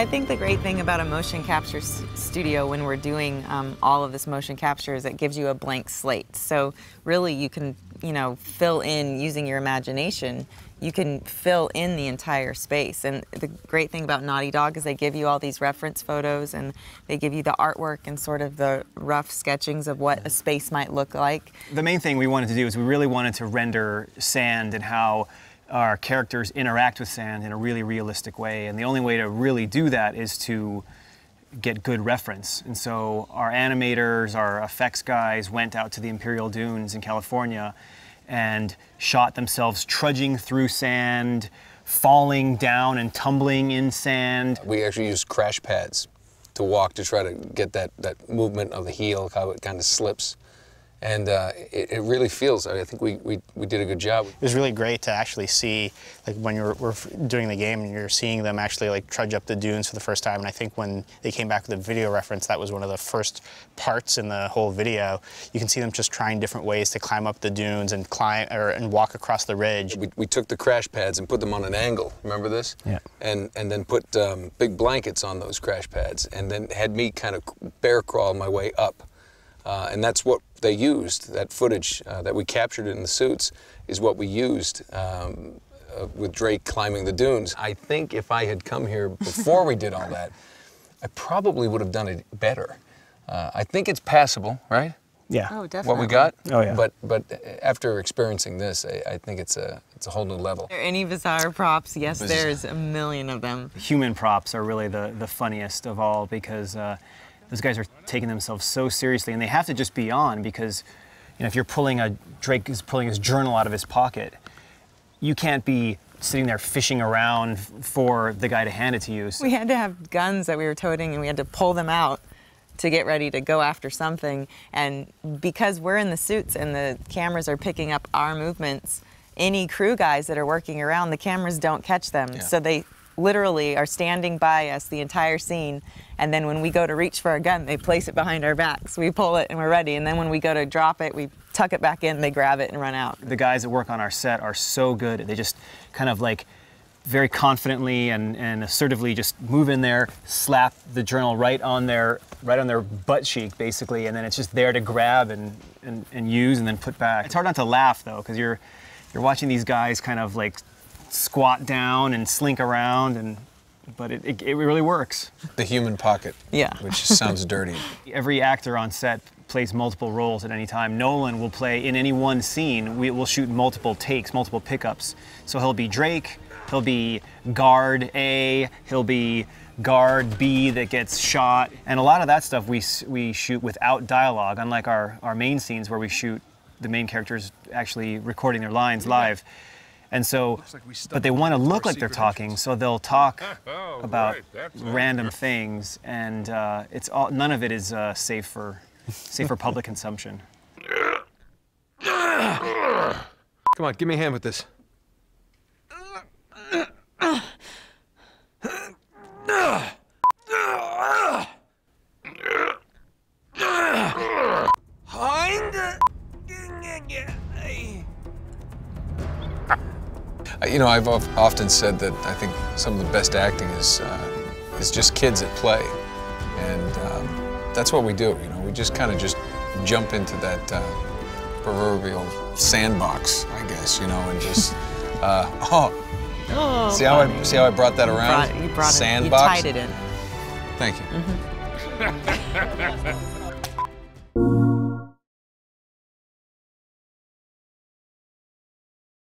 I think the great thing about a motion capture studio when we're doing all of this motion capture is it gives you a blank slate. So really you can, you know, fill in using your imagination. You can fill in the entire space. And the great thing about Naughty Dog is they give you all these reference photos and they give you the artwork and sort of the rough sketchings of what a space might look like. The main thing we wanted to do is we really wanted to render sand and how our characters interact with sand in a really realistic way. And the only way to really do that is to get good reference. And so our animators, our effects guys went out to the Imperial Dunes in California and shot themselves trudging through sand, falling down and tumbling in sand. We actually used crash pads to walk to try to get that movement of the heel, how it kind of slips. And it really feels, I think we did a good job. It was really great to actually see, like when we're doing the game and you're seeing them actually like trudge up the dunes for the first time. And I think when they came back with a video reference, that was one of the first parts in the whole video. You can see them just trying different ways to climb up the dunes and and walk across the ridge. We took the crash pads and put them on an angle, remember this? Yeah. And then put big blankets on those crash pads and then had me kind of bear crawl my way up. And that's what they used, that footage that we captured in the suits is what we used with Drake climbing the dunes. I think if I had come here before we did all that, I probably would have done it better. I think it's passable, right? Yeah. Oh, definitely. What we got? Oh, yeah. But after experiencing this, I think it's a whole new level. Are there any bizarre props? Yes, there's a million of them. Human props are really the funniest of all because those guys are taking themselves so seriously, and they have to just be on because, you know, if you're Drake is pulling his journal out of his pocket, you can't be sitting there fishing around for the guy to hand it to you. We had to have guns that we were toting and we had to pull them out to get ready to go after something. And because we're in the suits and the cameras are picking up our movements, any crew guys that are working around, the cameras don't catch them. Yeah. So they literally are standing by us the entire scene, and then when we go to reach for a gun, they place it behind our backs. We pull it and we're ready, and then when we go to drop it, we tuck it back in, they grab it and run out. The guys that work on our set are so good. They just kind of like very confidently and assertively just move in there, slap the journal right on their butt cheek, basically, and then it's just there to grab and use and then put back. It's hard not to laugh though, because you're watching these guys kind of like squat down and slink around, but it really works. The human pocket, yeah, which sounds dirty. Every actor on set plays multiple roles at any time. Nolan will play in any one scene. We'll shoot multiple takes, multiple pickups. So he'll be Drake, he'll be guard A, he'll be guard B that gets shot, and a lot of that stuff we shoot without dialogue, unlike our main scenes where we shoot the main characters actually recording their lines live. And so, but they want to look like they're talking, so they'll talk about random things, and none of it is safe for public consumption. Come on, give me a hand with this. You know, I've often said that I think some of the best acting is just kids at play, and that's what we do. You know, we just kind of just jump into that proverbial sandbox, I guess. You know, and just see how I brought that around? You brought sandbox. You tied it in. Thank you. Mm-hmm.